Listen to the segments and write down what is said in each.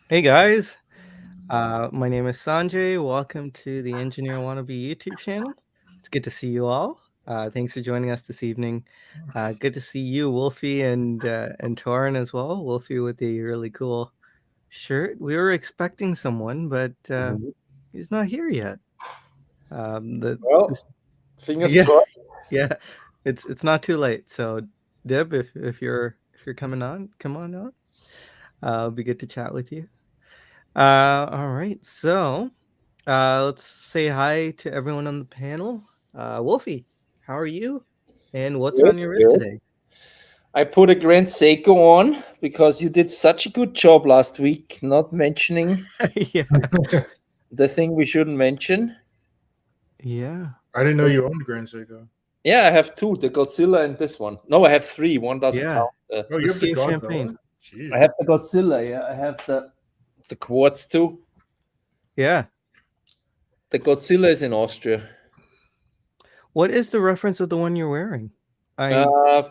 Hey guys, my name is Sanjay. Welcome to the Engineer Wannabe YouTube channel. It's good to see you all. Thanks for joining us this evening. Good to see you, Wolfie, and Torin as well. Wolfie with a really cool shirt. We were expecting someone, but Mhm. he's not here yet. This, Well, fingers yeah, crossed. yeah, it's not too late. So, Deb, if you're coming on, come on out. It'll be good to chat with you. All right, so. Let's say hi to everyone on the panel. Wolfie, how are you? And what's Good, on your wrist good. today? I put a Grand Seiko on because you did such a good job last week not mentioning Yeah, the thing we shouldn't mention. yeah, I didn't know you owned Grand Seiko. Yeah, I have two, the Godzilla and this one. No, I have three. One doesn't yeah. count. Oh, The you have the Sea of Champagne. Godzilla? I Jeez. have the Godzilla, yeah. I have the quartz too. Yeah. The Godzilla is in Austria. What is the reference of the one you're wearing? I. Uh,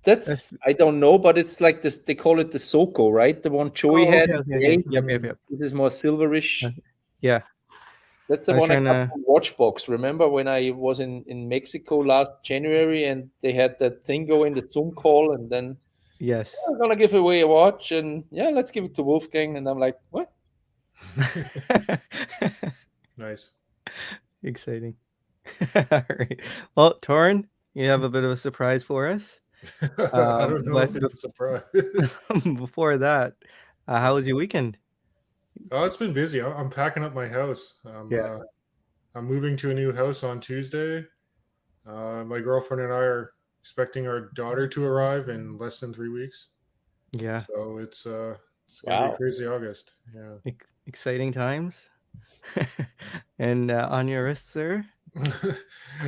That's, that's I don't know, but it's like this. They call it the Soko, right? The one Joey oh, had okay, in okay, okay. gray. Yep, yep, Mm. yep. This is more silverish. Okay. Yeah, That's the I was one I trying got to. from Watchbox. Remember when I was in Mexico last January and they had that thing go in the Zoom call and then Yes. I'm gonna give away a watch and yeah, let's give it to Wolfgang. And I'm like, what? Nice. Exciting. All right. Well, Torin, you have a bit of a surprise for us. I don't know But if it's a surprise. before that, how was your weekend? Oh, it's been busy. I'm packing up my house. Yeah. I'm moving to a new house on Tuesday. My girlfriend and I are expecting our daughter to arrive in less than 3 weeks. Yeah. So it's gonna be a Wow. crazy August. Yeah. Exciting times. And on your wrist, sir?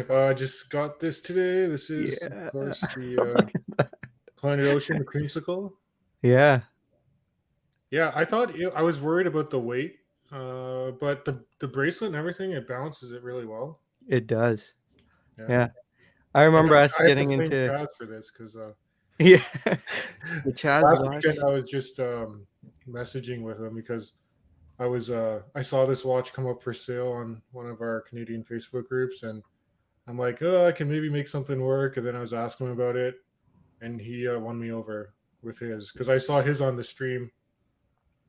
I just got this today. This is, of Yeah. course, the Look at that. Planet Ocean creamsicle. Yeah, Yeah, I was worried about the weight, but the bracelet and everything, it balances it really well. it does. Yeah, Yeah. I like remember us I have to getting thank into Chaz for this because yeah, the Chaz last weekend watch. I was just messaging with him because I saw this watch come up for sale on one of our Canadian Facebook groups, and I'm like, oh, I can maybe make something work. And then I was asking him about it, and he won me over with his because I saw his on the stream.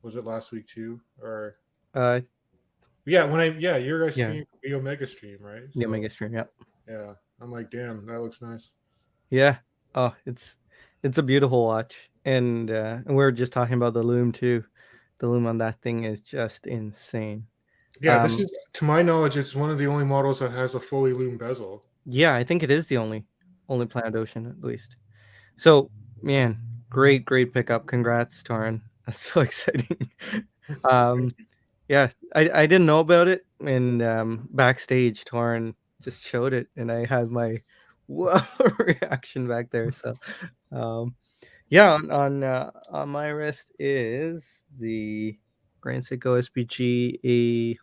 Was it last week too, or Uh yeah, yeah, your guys yeah, stream the Omega stream, right? the So Omega stream, yeah. yeah, I'm like, damn, that looks nice. Yeah. Oh, it's a beautiful watch. And we were just talking about the loom too. The loom on that thing is just insane. Yeah, this Um is to my knowledge, it's one of the only models that has a fully loom bezel. yeah, I think it is the only Planet Ocean at least. So, man, great pickup. Congrats, Torin. That's so exciting. Thank um you. Yeah, I didn't know about it, and backstage, Torrin just showed it, and I had my whoa reaction back there. So, um, yeah, on my wrist is the Grand Seiko SPG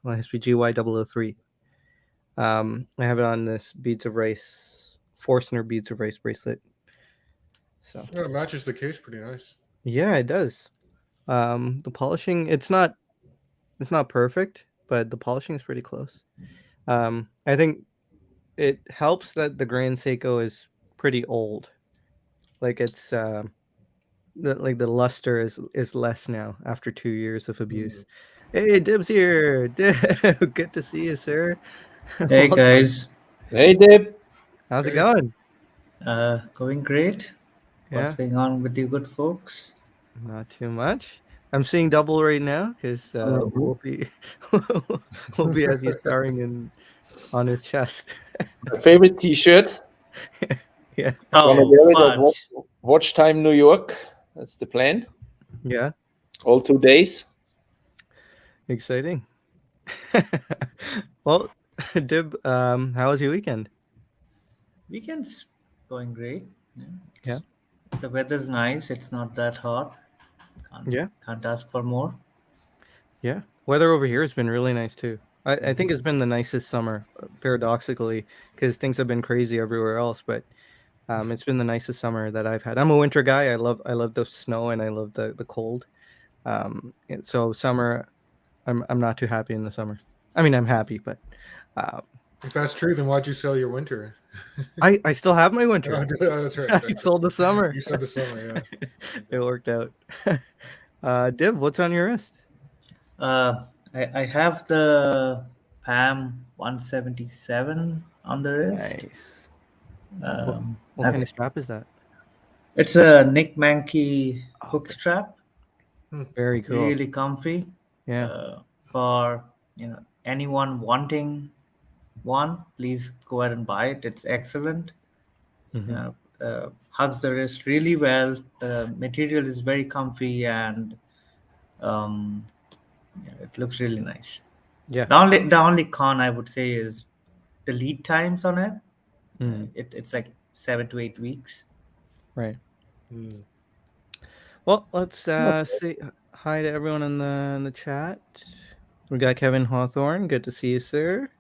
Y003. I have it on this Beads of Rice Forstner Beads of Rice bracelet. So Yeah, it matches the case pretty nice. yeah, it does. The polishing, it's not perfect, but the polishing is pretty close. I think it helps that the Grand Seiko is pretty old. Like it's the luster is less now after 2 years of Mm. abuse. Hey, Dib's here. Dib, good to see you, sir. Hey Welcome. guys, Hey Deb. How's it Hey, going? going great. What's Yeah, going on with you good folks? not too much. I'm seeing double right now because Mhm. we'll be we'll be as he's starring in on his chest. My favorite T-shirt. Yeah, Gonna Oh, wear it at fudge. Watch Time New York. That's the plan. yeah, All 2 days. exciting. Well, Dib, how was your weekend? Weekend's going great. Yeah, Yeah, the weather's nice. It's not that hot. Can't yeah, can't ask for more. yeah. Weather over here has been really nice too. I think it's been the nicest summer, paradoxically, because things have been crazy everywhere else. But it's been the nicest summer that I've had. I'm a winter guy. I love the snow and I love the cold. So summer, I'm not too happy in the summer. I mean, I'm happy, but uh, If that's true, then why'd you sell your winter? I still have my winter. Oh, that's right. I sold the summer. You said the summer, yeah. It worked out. Dib, what's on your list? I have the PAM 177 on the wrist. Nice. What, Um, what kind of strap is that? it's a Nick Mankey hook Okay. strap, Very cool. really comfy. Yeah. For anyone wanting one, please go ahead and buy it. It's excellent. Mhm. Hugs the wrist really well. The material is very comfy and um, it looks really nice. Yeah. The only con I would say is the lead times on it. Mm, It's like 7 to 8 weeks. right. Hmm. Well, let's say hi to everyone in the chat. We got Kevin Hawthorne. Good to see you, sir.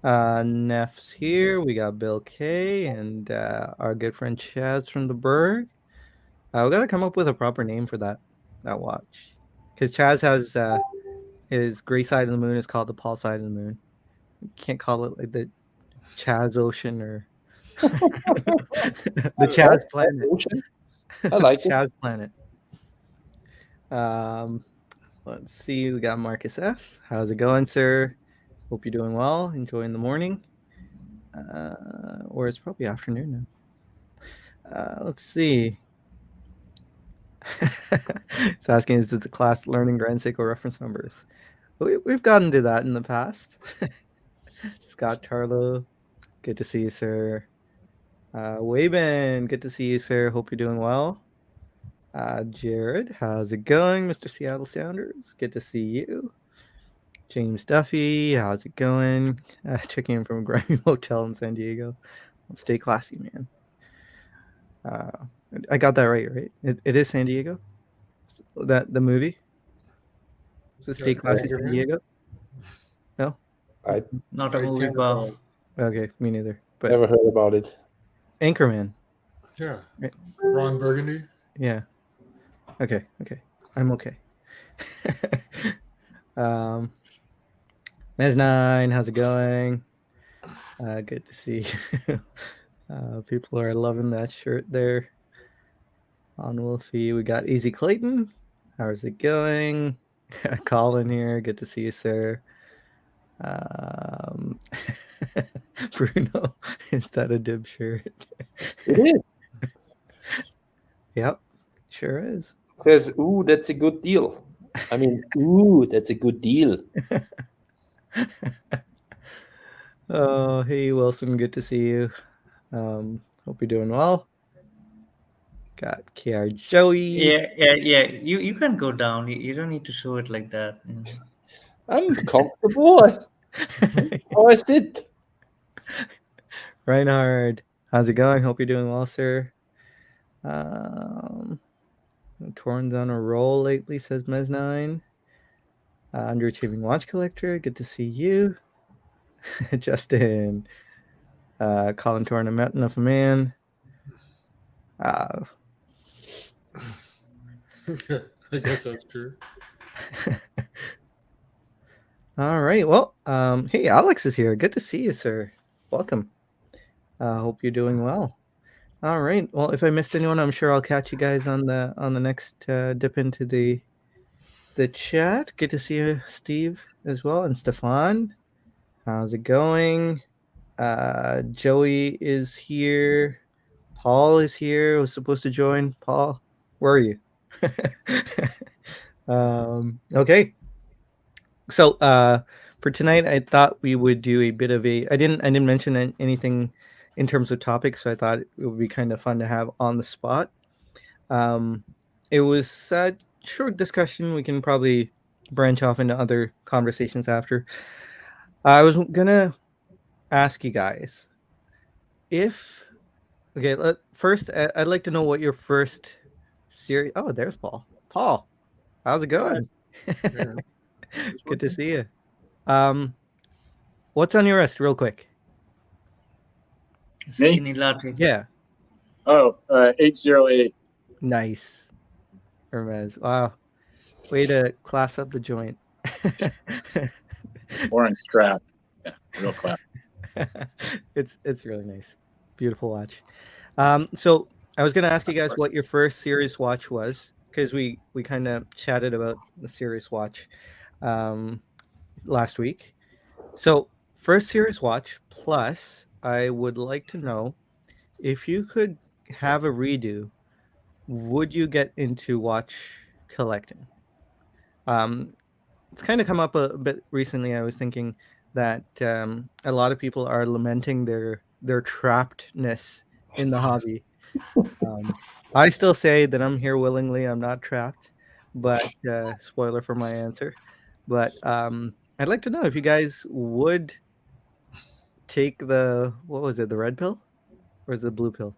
Neff's here. We got Bill K and our good friend Chaz from the Berg. We gotta come up with a proper name for that watch, because Chaz has his gray side of the moon is called the Paul side of the moon. You can't call it like the Chaz Ocean or the Chaz Planet. Ocean. I like it. Chaz Planet. Um, let's see. We got Marcus F. How's it going, sir? Hope you're doing well. Enjoying the morning, or it's probably afternoon now. Let's see. It's asking, is it the class learning Grand Seiko reference numbers? We've gotten to that in the past. Scott Tarlow, good to see you, sir. Waben, good to see you, sir. Hope you're doing well. Jared, how's it going, Mr. Seattle Sounders? Good to see you. James Duffy, how's it going? Checking in from a grimy hotel in San Diego. Stay classy, man. I got that right? It is San Diego? That the movie? Is it Stay Classy San Anchorman? Diego? No? I Not a I movie can't buff. recall. Okay, me neither. But never heard about it. Anchorman. Yeah. Right. Ron Burgundy? Yeah. Okay. I'm okay. Mez9, how's it going? Good to see you. People are loving that shirt there. On Wolfie, we got Easy Clayton. How's it going? Colin here. Good to see you, sir. Bruno, is that a Dib shirt? It is. Yep, sure is. Because ooh, that's a good deal. I mean, ooh, that's a good deal. Oh, hey Wilson, good to see you. Hope you're doing well. Got KR Joey. Yeah. You can go down. You don't need to show it like that. I'm comfortable. Oh, I sit. Reinhard, how's it going? Hope you're doing well, sir. Torn on a roll lately, says Mez9. Underachieving watch collector, good to see you. Justin, Colin Torn, a mountain of a man. I guess that's true. All right. Well, hey, Alex is here. Good to see you, sir. Welcome. Hope you're doing well. All right. Well, if I missed anyone, I'm sure I'll catch you guys on the next dip into the chat. Good to see you, Steve, as well, and Stefan. How's it going? Joey is here. Paul is here. Was supposed to join. Paul, where are you? Okay. So for tonight, I thought we would do a bit of a. I didn't mention anything in terms of topics, so I thought it would be kind of fun to have on the spot. It was a short discussion. We can probably branch off into other conversations after. I was gonna ask you guys if first I'd like to know what your first series. Oh, there's Paul. Paul, how's it going? Yeah. Good to see you. What's on your list, real quick? Skinny latte. Yeah, Oh, 808. nice. Hermes. Wow. Way to class up the joint. Orange strap. Yeah, real class. It's really nice. Beautiful watch. So I was gonna ask you guys what your first serious watch was, because we kind of chatted about the serious watch um, last week. So first serious watch plus, I would like to know if you could have a redo, would you get into watch collecting? Um, it's kind of come up a bit recently. I was thinking that a lot of people are lamenting their trappedness in the hobby. Um, I still say that I'm here willingly. I'm not trapped, but spoiler for my answer. But I'd like to know if you guys would take the, what was it, the red pill or is it the blue pill?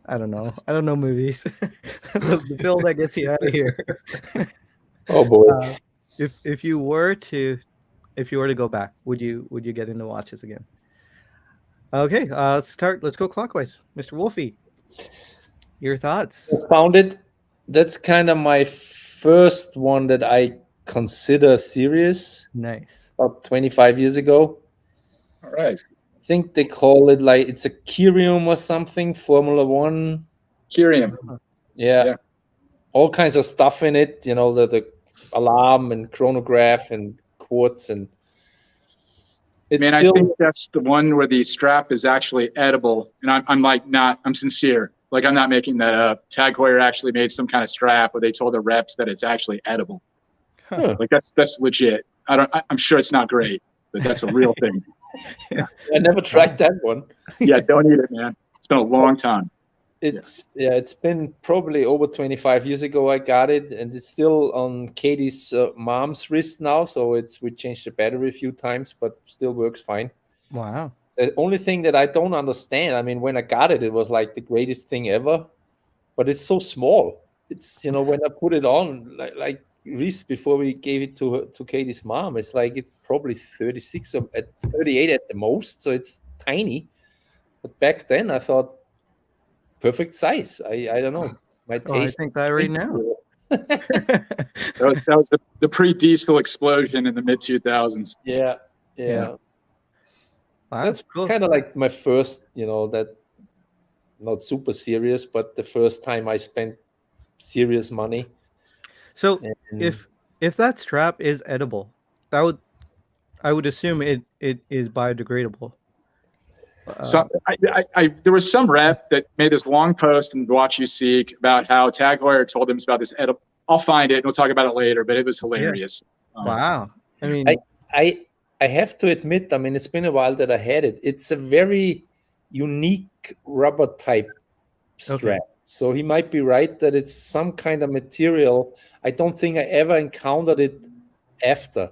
I don't know. I don't know movies. The pill that gets you out of here. Oh boy. If you were to, if you were to go back, would you get into watches again? Okay, let's start. Let's go clockwise. Mr. Wolfie, your thoughts? I found it. That's kind of my first one that I consider serious. Nice. About 25 years ago. All right. I think they call it like it's a Cerium or something, Formula One. Cerium. Yeah. Yeah. All kinds of stuff in it, the alarm and chronograph and quartz, and it's Man, I still think that's the one where the strap is actually edible. And I'm like, not, I'm sincere. Like, I'm not making that up. Tag Heuer actually made some kind of strap where they told the reps that it's actually edible. Huh. Like, that's legit. I'm sure it's not great, but that's a real thing. I never tried that one. Yeah, don't eat it, man. It's been a long time. It's been probably over 25 years ago I got it, and it's still on Katie's mom's wrist now, so we changed the battery a few times, but still works fine. Wow. The only thing that I don't understand, I mean, when I got it, it was like the greatest thing ever, but it's so small. It's, when I put it on, like Reese, before we gave it to Katie's mom, it's like it's probably 36 or at 38 at the most, so it's tiny. But back then, I thought perfect size. I don't know. My Oh, I taste. think that right now. That was the pre-diesel explosion in the mid 2000s. Yeah. Wow, That's cool. kind of like my first, that not super serious, but the first time I spent serious money. So And if that strap is edible, I would assume it is biodegradable. So there was some rep that made this long post in Watch You Seek about how Tag Heuer told him about this edible. I'll find it and we'll talk about it later, but it was hilarious. Wow. I mean, I have to admit, I mean, it's been a while that I had it. It's a very unique rubber type strap. Okay. So he might be right that it's some kind of material. I don't think I ever encountered it after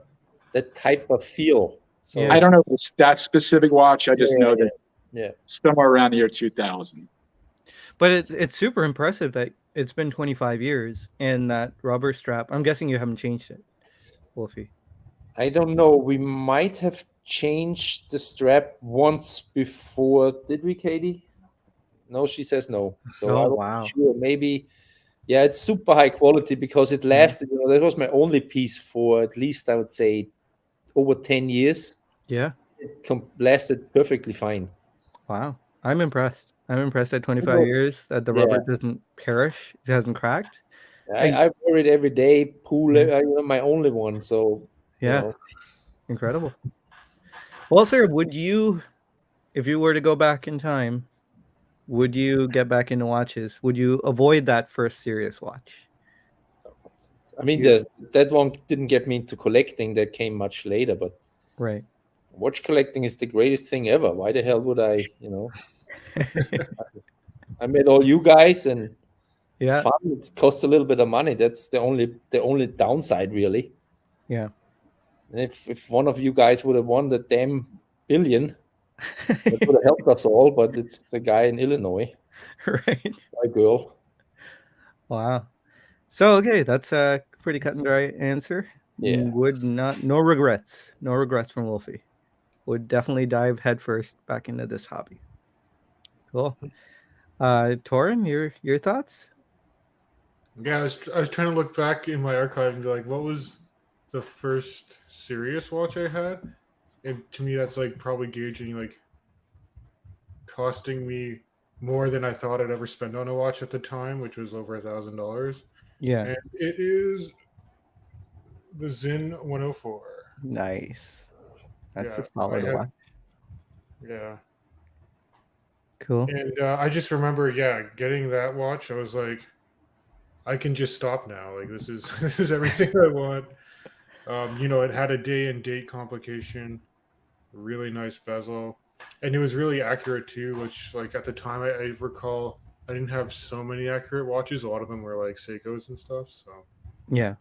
that type of feel. So Yeah. I don't know if it's that specific watch. I just know that somewhere around the year 2000. But it's super impressive that it's been 25 years and that rubber strap. I'm guessing you haven't changed it, Wolfie. I don't know. We might have changed the strap once before. Did we, Katie? No, she says no. So Oh, I'm not wow. sure. Maybe, yeah, it's super high quality because it lasted. That was my only piece for at least, I would say, over 10 years. Yeah. It lasted perfectly fine. Wow. I'm impressed. I'm impressed at 25 years that the rubber doesn't perish. It hasn't cracked. I wear it every day. Pool, my only one. So, Yeah. Incredible. Well, sir, would you, if you were to go back in time, would you get back into watches? Would you avoid that first serious watch? I mean, that one didn't get me into collecting. That came much later, but Right. watch collecting is the greatest thing ever. Why the hell would I, I met all you guys and it's fun. It costs a little bit of money. That's the only downside, really. Yeah. And if one of you guys would have won the damn billion, it would have helped us all, but it's a guy in Illinois. Right. My girl. Wow. So, okay, that's a pretty cut and dry answer. Yeah. No regrets. No regrets from Wolfie. Would definitely dive headfirst back into this hobby. Cool. Torin, your thoughts? Yeah, I was trying to look back in my archive and be like, what was the first serious watch I had? And to me, that's like probably gauging like costing me more than I thought I'd ever spend on a watch at the time, which was over $1,000. Yeah. And it is the Zin 104. Nice. That's a Yeah, solid watch. yeah. Cool. And I just remember, yeah, getting that watch. I was like, I can just stop now. Like this is this is everything I want. It had a day and date complication, really nice bezel, and it was really accurate too. Which, like at the time, I recall I didn't have so many accurate watches. A lot of them were like Seikos and stuff. So Yeah.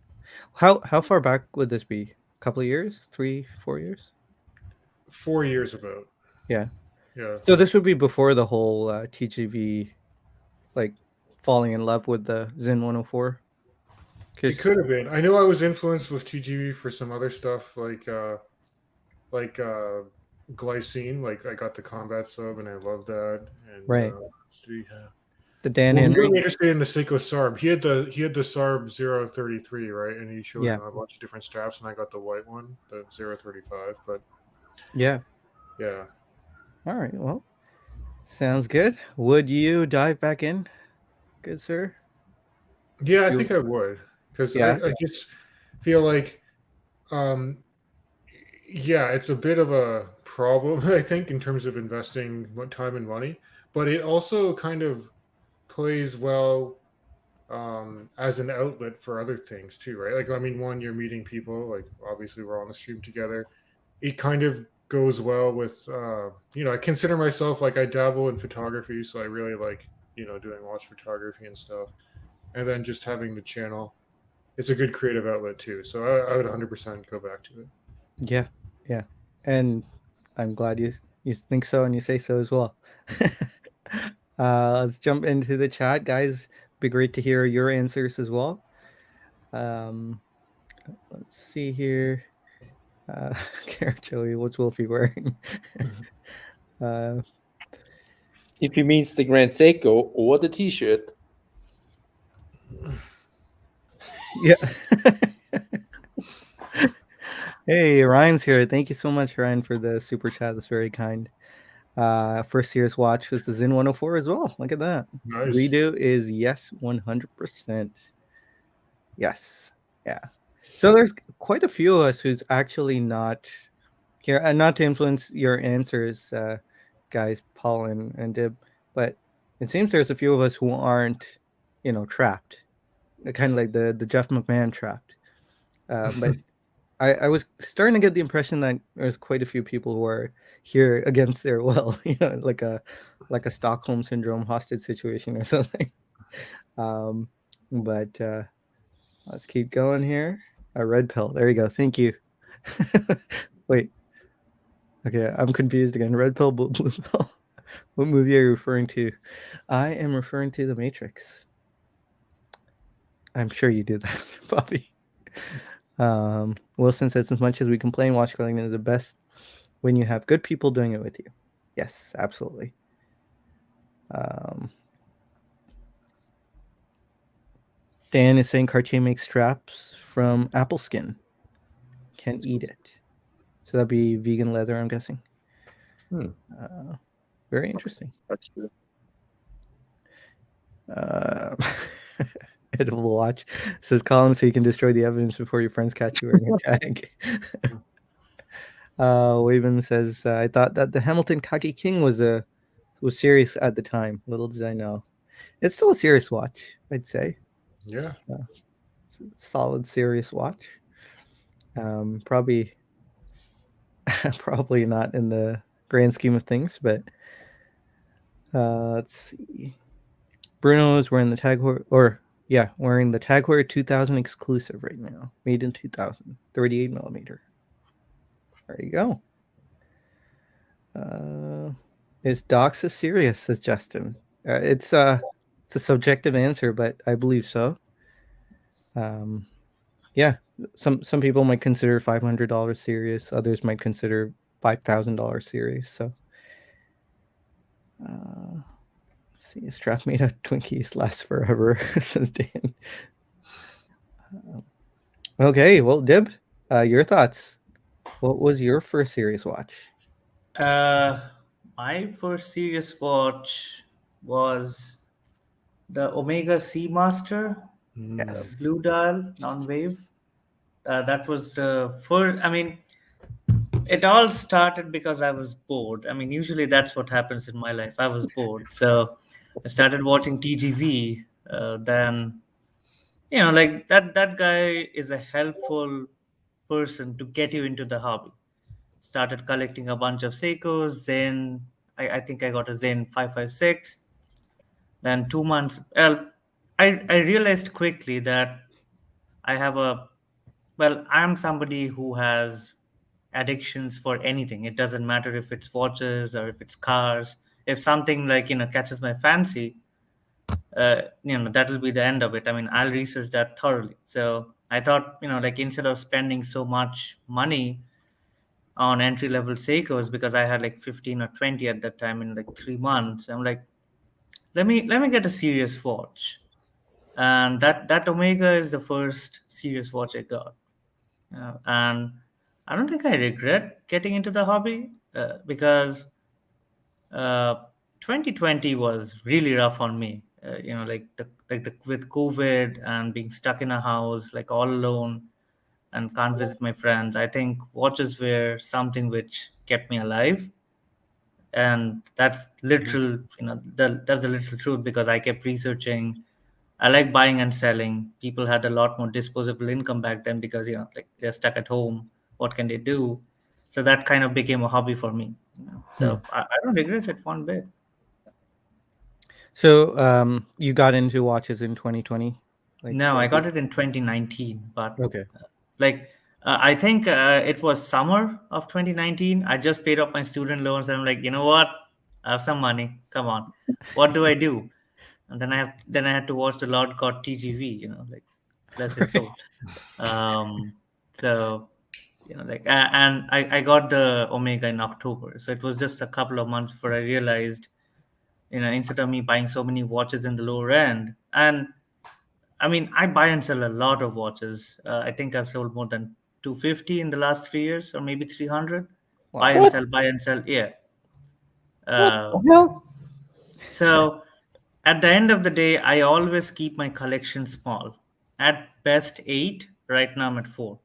How far back would this be? A couple of years? 3, 4 years? 4 years about. Yeah. Yeah. So this would be before the whole TGV, like falling in love with the Zen 104. It could have been. I know I was influenced with TGV for some other stuff like glycine. Like I got the combat sub and I love that. And Right. yeah. The Dan Well, we Henry. were interested in the Seiko Sarb. He had the Sarb 033, right? And he showed a bunch of different straps, and I got the white one, the 035. But yeah. All right. Well, sounds good. Would you dive back in, good sir? Yeah, I think I would, because I just feel like, it's a bit of a problem, I think, in terms of investing time and money, but it also kind of plays well as an outlet for other things too, right? Like, I mean, one, you're meeting people, like obviously we're on the stream together. It kind of goes well with, I consider myself like I dabble in photography, so I really like, doing watch photography and stuff. And then just having the channel, it's a good creative outlet too. So I would 100% go back to it. Yeah. And I'm glad you think so and you say so as well. Let's jump into the chat, guys. Be great to hear your answers as well. Let's see here. Joey, what's Wolfie wearing? If he means the Grand Seiko or the T-shirt. Yeah. Hey, Ryan's here. Thank you so much, Ryan, for the super chat. That's very kind. First serious watch with the Zen 104 as well. Look at that. Nice. Redo is yes, 100%. Yes. Yeah. So there's quite a few of us who's actually not here, and not to influence your answers, guys, Paul and Dib, but it seems there's a few of us who aren't, trapped, kind of like the Jeff McMahon trapped. But I was starting to get the impression that there's quite a few people who are here against their will, like a Stockholm syndrome hostage situation or something. But let's keep going here. A red pill. There you go. Thank you. Wait. Okay, I'm confused again. Red pill, blue pill. What movie are you referring to? I am referring to The Matrix. I'm sure you do that, Bobby. Wilson says, as much as we complain, watch collecting is the best when you have good people doing it with you. Yes, absolutely. Dan is saying Cartier makes straps from apple skin. Can't eat it. So that'd be vegan leather, I'm guessing. Very interesting. That's true. Edible watch, says Colin, so you can destroy the evidence before your friends catch you wearing a tag. Waven says, I thought that the Hamilton Kaki King was serious at the time. Little did I know. It's still a serious watch, I'd say. Yeah. Solid serious watch. Probably not in the grand scheme of things, but let's see. Bruno is wearing the Tag Heuer, wearing the Tag Heuer 2000 exclusive right now, made in 2000, 38 millimeter. There you go. Is Doxa serious? Says Justin. It's a subjective answer, but I believe so. Yeah, some people might consider $500 serious. Others might consider $5,000 serious. So, let's See, a strap made of Twinkies lasts forever, says Dan. Okay, well, Dib, your thoughts. What was your first serious watch? My first serious watch was the Omega Seamaster, Yes. blue dial, non-wave. That was the first. I mean, it all started because I was bored. I mean, usually that's what happens in my life. I was bored, so I started watching TGV. Then like that guy is a helpful person to get you into the hobby. Started collecting a bunch of Seikos. Zen, I think I got a Zen 556. Then 2 months. Well, I realized quickly that I have a well, I'm somebody who has addictions for anything. It doesn't matter if it's watches or if it's cars. If something like catches my fancy, that will be the end of it. I mean, I'll research that thoroughly. So I thought, like instead of spending so much money on entry level Seikos, because I had like 15 or 20 at that time in like 3 months, I'm like, let me get a serious watch, and that Omega is the first serious watch I got. And I don't think I regret getting into the hobby, because uh, 2020 was really rough on me. Like the with COVID and being stuck in a house, like all alone, and can't visit my friends. I think watches were something which kept me alive, and that's literal. That's the literal truth, because I kept researching. I like buying and selling. People had a lot more disposable income back then because like they're stuck at home. What can they do? So that kind of became a hobby for me. Hmm. So I don't regret it one bit. So, you got into watches in 2020? Like, No, I got it in 2019, but okay. like I think it was summer of 2019. I just paid off my student loans, and I'm like, you know what? I have some money. Come on, what do I do? And then I had to watch the Lord God TGV. Like bless his soul. Um, so like and I got the Omega in October, so it was just a couple of months before I realized, instead of me buying so many watches in the lower end. And I mean, I buy and sell a lot of watches. I think I've sold more than 250 in the last 3 years, or maybe 300. Buy Wow. and What? sell, buy and sell. Yeah. What Uh, the hell? so at the end of the day, I always keep my collection small. At best, eight. Right now, I'm at four.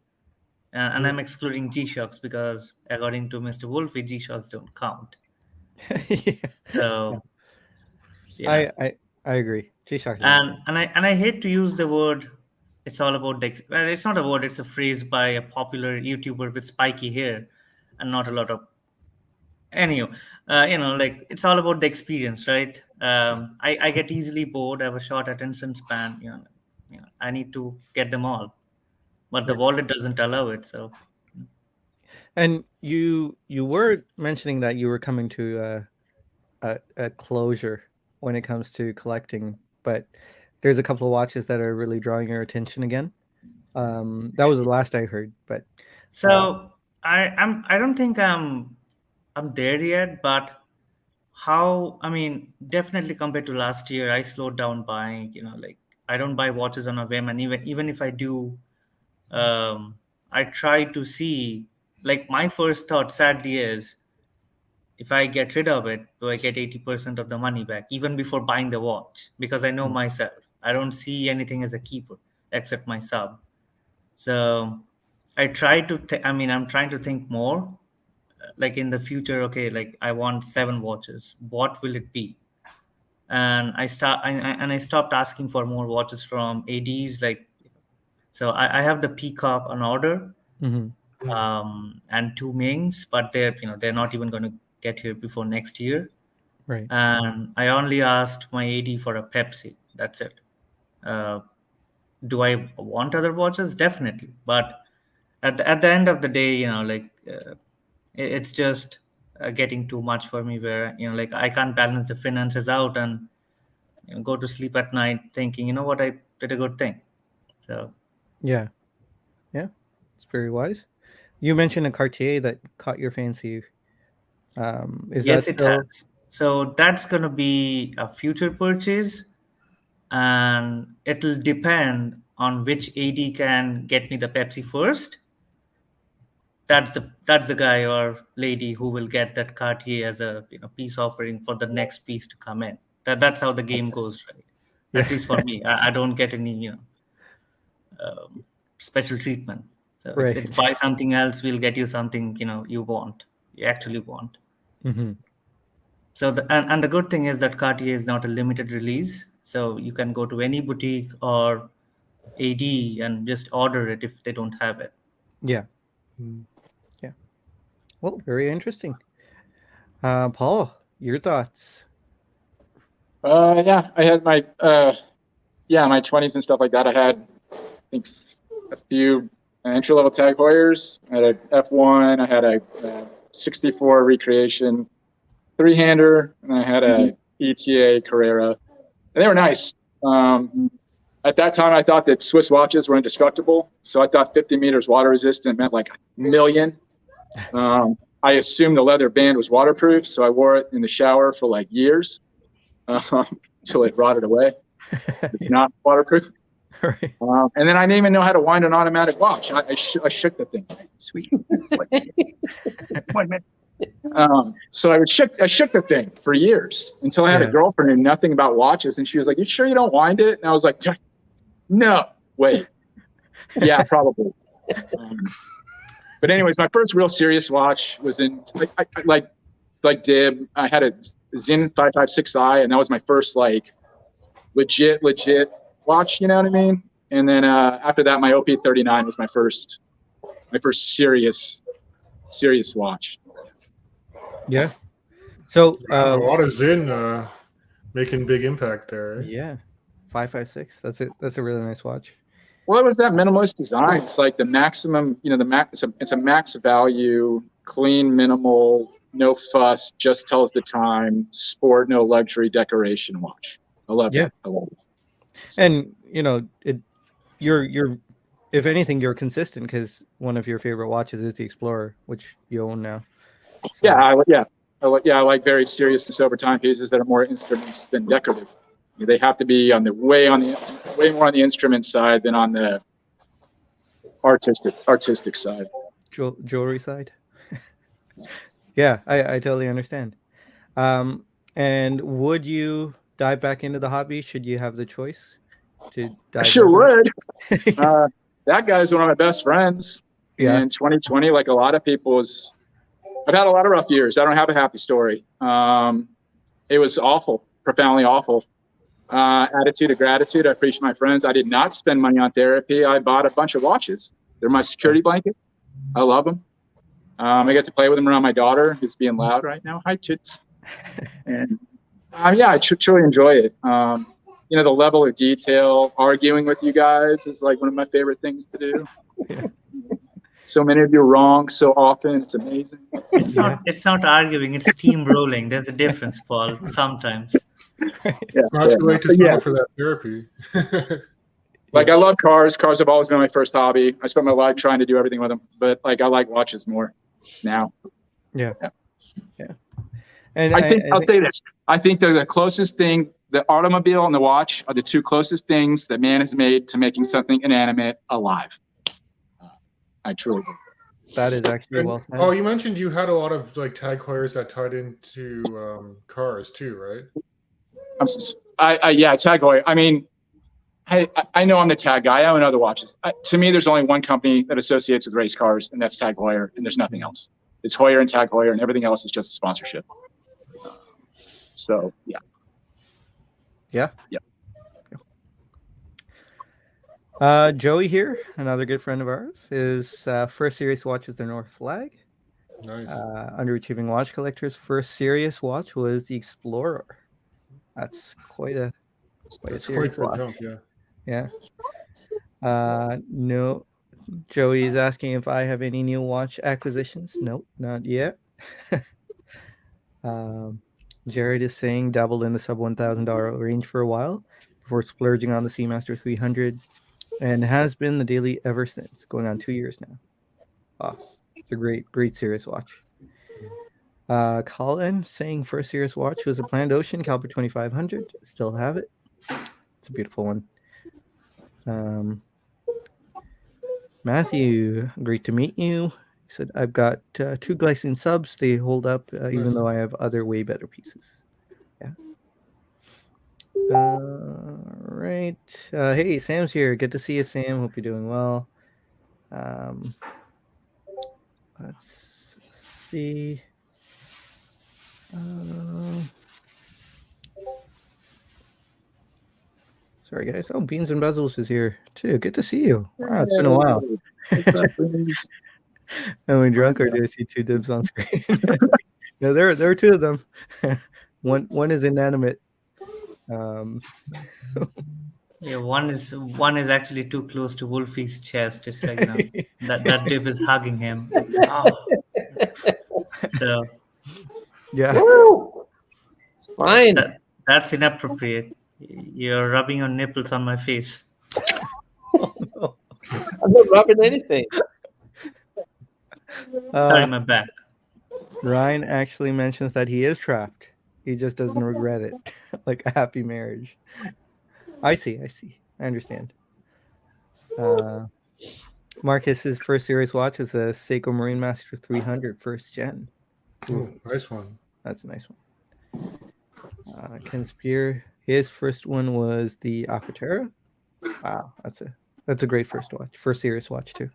And I'm excluding G-Shocks because, according to Mr. Wolfie, G-Shocks don't count. Yeah. So, I, I I agree. G-Shock doesn't count. and I hate to use the word. It's all about the. Well, it's not a word. It's a phrase by a popular YouTuber with spiky hair, and not a lot of. Anyway, like it's all about the experience, right? I get easily bored. I have a short attention span. I need to get them all, but the Right. wallet doesn't allow it. So And you were mentioning that you were coming to a closure when it comes to collecting, but there's a couple of watches that are really drawing your attention again. That was the last I heard, but uh, so I don't think I'm there yet, but how I mean, definitely compared to last year, I slowed down buying. Like I don't buy watches on a whim, and even if I do, I try to see. Like my first thought, sadly, is if I get rid of it, do I get 80% of the money back, even before buying the watch? Because I know mm, myself, I don't see anything as a keeper except my sub. So I try to. I mean, I'm trying to think more. Like in the future, okay, like I want 7 watches. What will it be? And I stopped asking for more watches from ads, like, so I have the Peacock on order, mhm, and 2 Mings, but they're not even going to get here before next year. right. And I only asked my ad for a Pepsi. That's it. uh, do I want other watches? Definitely, but at the end of the day, like it's just getting too much for me, where like I can't balance the finances out and go to sleep at night thinking, what, I did a good thing. So Yeah, yeah, it's very wise. You mentioned a Cartier that caught your fancy. Is that yes, it still has. So that's going to be a future purchase, and it'll depend on which AD can get me the Pepsi first. That's the guy or lady who will get that Cartier as a peace offering for the next piece to come in. That's how the game goes, right? Yeah. At least for me, I don't get any special treatment. So it's Right. buy something else, we'll get you something you actually want. Mm-hmm. So and the good thing is that Cartier is not a limited release, so you can go to any boutique or AD and just order it if they don't have it. Yeah. Yeah. Well, very interesting. Paul, your thoughts? Yeah, I had my my 20s and stuff like that. I had, I think, a few entry level Tag Heuers. I had a F1. I had a 64 recreation 3-hander, and I had a ETA Carrera. And they were nice. At that time, I thought that Swiss watches were indestructible. So I thought 50 meters water resistant meant like a million. I assumed the leather band was waterproof, so I wore it in the shower for like years until it rotted away. It's not waterproof. Right. And then I didn't even know how to wind an automatic watch. I shook the thing. Sweet. So I shook the thing for years until I had a girlfriend who knew nothing about watches, and she was like, "You sure you don't wind it?" And I was like, "No, wait, yeah, probably." But anyways, my first real serious watch was in like Dib. I had a Zin 556i, and that was my first like legit watch. You know what I mean? And then after that, my OP39 was my first serious watch. Yeah. So a lot of Zin making big impact there. Right? Yeah, 556. That's a really nice watch. Well, it was that minimalist design. It's like the maximum, it's a max value, clean, minimal, no fuss, just tells the time, sport, no luxury, decoration watch. I love it. I love it. So. And you're if anything, you're consistent because one of your favorite watches is the Explorer, which you own now. So. I like very serious and sober timepieces that are more instruments than decorative. They have to be way more on the instrument side than on the artistic side. Jewelry side. Yeah, I totally understand. And would you dive back into the hobby should you have the choice to dive? I sure would. That guy's one of my best friends. Yeah. In 2020, like a lot of people, I've had a lot of rough years. I don't have a happy story. It was awful, profoundly awful. Attitude of gratitude. I appreciate my friends. I did not spend money on therapy. I bought a bunch of watches. They're my security blanket. I love them. I get to play with them around my daughter, who's being loud right now. Hi, Chits. And I truly enjoy it. The level of detail, arguing with you guys is like one of my favorite things to do. Yeah. So many of you are wrong so often. It's amazing. It's not arguing. It's steamrolling. There's a difference, Paul. Sometimes. It's not too late to sign for that therapy. Like I love cars. Cars have always been my first hobby. I spent my life trying to do everything with them, but like I like watches more now. Yeah. And I'll say this. I think they're the closest thing. The automobile and the watch are the two closest things that man has made to making something inanimate alive. I truly believe. That is actually well said. Oh, you mentioned you had a lot of like Tag Heuers that tied into cars too, right? Tag Heuer. I mean, I know I'm the Tag guy. I own other watches. To me, there's only one company that associates with race cars, and that's Tag Heuer, and there's nothing else. It's Heuer and Tag Heuer, and everything else is just a sponsorship. So, yeah. Joey here, another good friend of ours, his first serious watch is the North Flag. Nice. Underachieving watch collector's first serious watch was the Explorer. That's quite a serious watch. Jump, yeah. No, Joey is asking if I have any new watch acquisitions. Nope, not yet. Jared is saying dabbled in the sub $1,000 range for a while before splurging on the Seamaster 300, and has been the daily ever since, going on 2 years now. It's a great serious watch. Colin saying first series watch was a planned Ocean Caliber 2500. Still have it. It's a beautiful one. Matthew, great to meet you. He said, I've got 2 glycine subs. They hold up even Nice. though I have other way better pieces. Yeah. Right. Hey, Sam's here. Good to see you, Sam. Hope you're doing well. Let's see. Sorry, guys. Oh, Beans and Bezels is here too. Good to see you. Wow, it's been a while. What's up, Beans? Am I drunk or do I see 2 dibs on screen? No, there are 2 of them. one is inanimate. Yeah, one is actually too close to Wolfie's chest. It's like, that dip is hugging him. Oh. So Yeah. Woo! It's fine. that's inappropriate. You're rubbing your nipples on my face. I'm not rubbing anything. Sorry, my back. Ryan actually mentions that he is trapped. He just doesn't regret it. Like a happy marriage. I see. I understand. Marcus's first series watch is a Seiko Marine Master 300 first gen. Oh, nice one. That's a nice one. Ken Spear, his first one was the Aquaterra. Wow, that's a great first series watch too.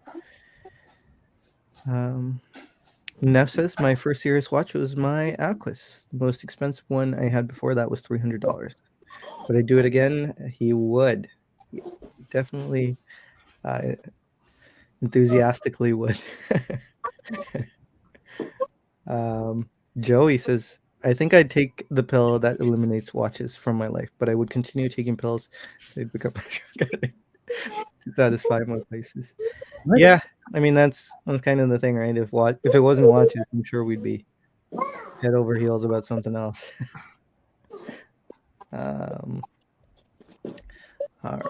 Neff says my first serious watch was my Aquis. The most expensive one I had before that was $300. Would I do it again? He would. He definitely enthusiastically would. Joey says, I think I'd take the pill that eliminates watches from my life, but I would continue taking pills to pick up to satisfy my places. What? Yeah, I mean that's kind of the thing, right? If it wasn't watches, I'm sure we'd be head over heels about something else. All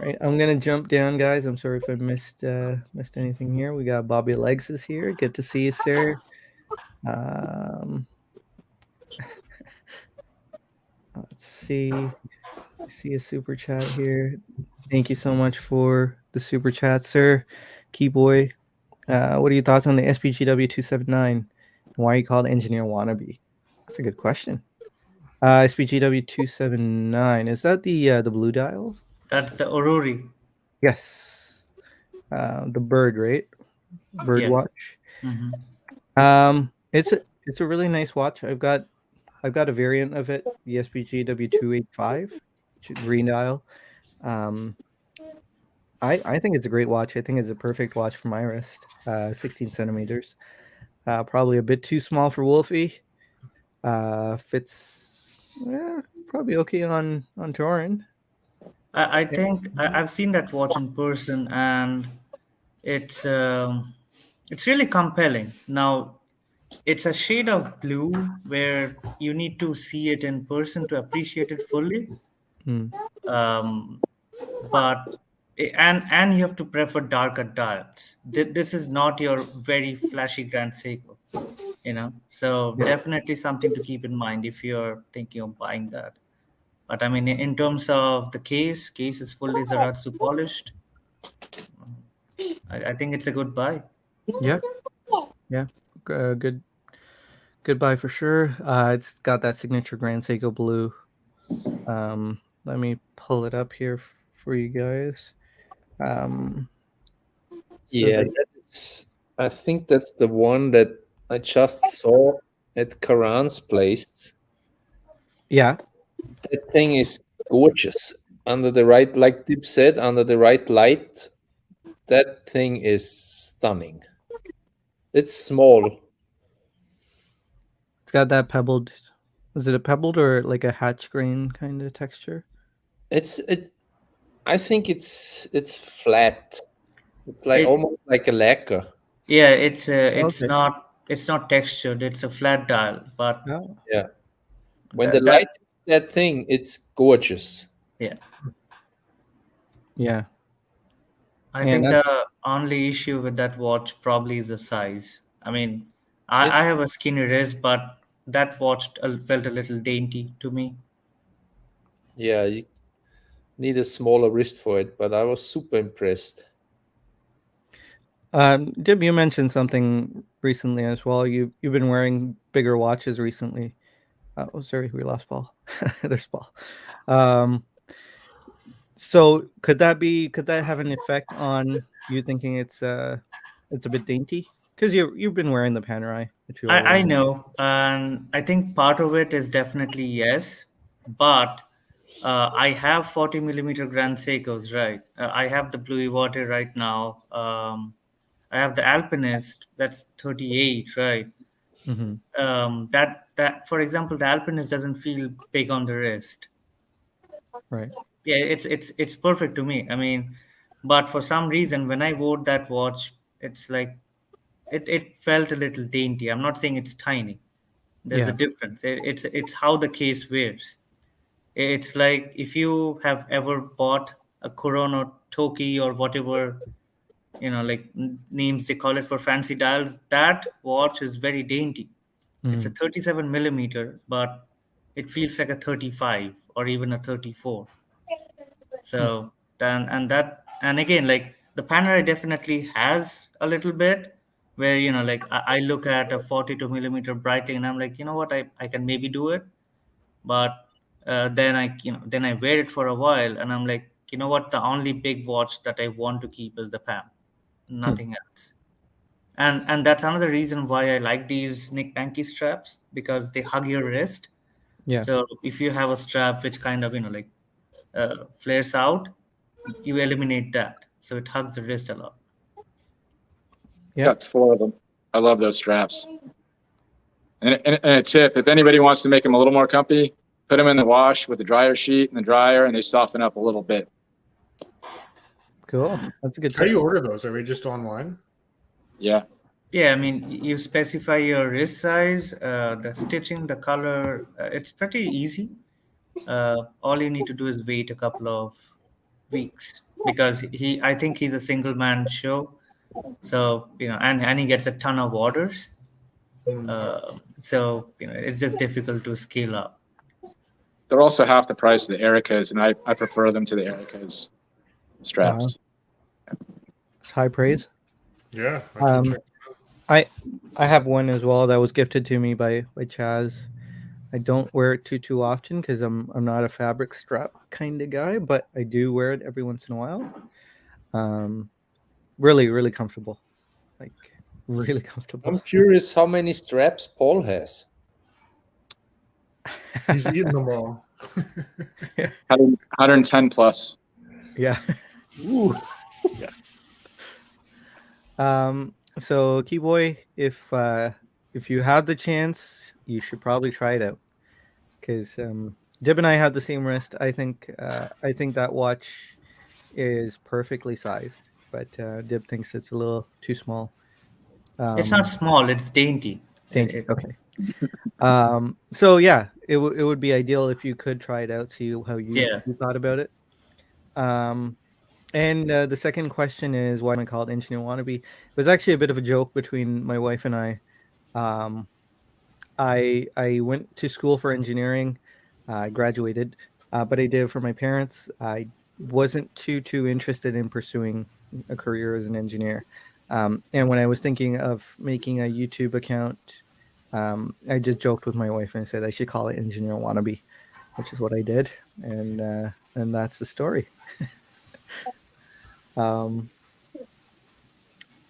right, I'm gonna jump down, guys. I'm sorry if I missed anything here. We got Bobby Legs is here. Good to see you, sir. Let's see. I see a super chat here. Thank you so much for the super chat, sir. Keyboy, what are your thoughts on the SPGW 279? Why are you called Engineer Wannabe? That's a good question. SPGW 279, is that the blue dial? That's the Aurori. Yes. The bird, right? Bird Yeah. watch. Mm-hmm. It's a really nice watch. I've got a variant of it, the SPGW 285, which is green dial. I think it's a great watch. I think it's a perfect watch for my wrist. 16 centimeters. Probably a bit too small for Wolfie. Fits probably okay on Torin. I think I've seen that watch in person, and it's really compelling. Now, it's a shade of blue where you need to see it in person to appreciate it fully. But and you have to prefer darker dials. This is not your very flashy Grand Seiko, So definitely something to keep in mind if you're thinking of buying that. But I mean, in terms of the case is fully Zaratsu polished. I think it's a good buy. Yeah. Good buy for sure. It's got that signature Grand Seiko blue. Let me pull it up here for you guys. Yeah, I think that's the one that I just saw at Karan's place. Yeah. That thing is gorgeous. Under the right, like Dip said, under the right light, that thing is stunning. It's small. It's got that pebbled. Is it a pebbled or like a hatch grain kind of texture? I think it's flat. It's like almost like a lacquer. Yeah, it's Okay. not textured. It's a flat dial, but yeah. When the light hits that thing, it's gorgeous. Yeah. Yeah. I think the only issue with that watch probably is the size. I mean, I have a skinny wrist, but that watch felt a little dainty to me. Yeah, you need a smaller wrist for it, but I was super impressed. Dib, you mentioned something recently as well. You've been wearing bigger watches recently. Oh, sorry, we lost Paul. There's Paul. Um, so could that have an effect on you thinking it's a bit dainty? Because you've been wearing the Panerai that you I always. know, and I think part of it is definitely yes, but I have 40 millimeter Grand Seikos, right? I have the Blue Water right now. I have the Alpinist that's 38, right? Hmm. That for example, the Alpinist doesn't feel big on the wrist. Right. Yeah, it's perfect to me. I mean, but for some reason, when I wore that watch, it's like it felt a little dainty. I'm not saying it's tiny. There's a Yeah. difference. It's how the case wears. It's like if you have ever bought a Corona Toki or whatever, like names they call it for fancy dials. That watch is very dainty. It's a Mm. 37 millimeter, but it feels like a 35 or even a 34. Mm. So then, and again, like the Panerai definitely has a little bit where, like I look at a 42 millimeter Breitling and I'm like, you know what, I can maybe do it. But then I wear it for a while and I'm like, you know what, the only big watch that I want to keep is the Pam, Hmm. nothing else. And that's another reason why I like these Nick Panky straps because they hug your wrist. Yeah. So if you have a strap which kind of like flares out, you eliminate that. So it hugs the wrist a lot. Yep. Got 4 of them. I love those straps. And a tip: if anybody wants to make them a little more comfy, put them in the wash with the dryer sheet and the dryer, and they soften up a little bit. Cool. That's a good How do tip. you order those? Are they just online? Yeah. Yeah, I mean, you specify your wrist size, the stitching, the color. It's pretty easy. All you need to do is wait a couple of weeks because I think he's a single man show. So, and he gets a ton of orders. Hmm. So, it's just difficult to scale up. They're also half the price of the Ericas, and I prefer them to the Ericas Wow. straps. It's high praise. Yeah, I should Um, check. I I have one as well that was gifted to me by Chaz. I don't wear it too often because I'm not a fabric strap kind of guy, but I do wear it every once in a while. Um, really comfortable, like really comfortable. I'm curious how many straps Paul has. He's eating them all. 110 plus. Yeah. Ooh. So Keyboy, if you have the chance, you should probably try it out because Dib and I have the same wrist. I think that watch is perfectly sized, but Dib thinks it's a little too small. It's not Um, small, it's dainty. Dainty. Okay. So yeah, it would be ideal if you could try it out, see how Yeah. you thought about it. Um, and the second question is why am I called Engineer Wannabe? It was actually a bit of a joke between my wife and I. Um, I went to school for engineering. I graduated, but I did it for my parents. I wasn't too interested in pursuing a career as an engineer. And when I was thinking of making a YouTube account, I just joked with my wife and I said I should call it Engineer Wannabe, which is what I did, and that's the story. Um,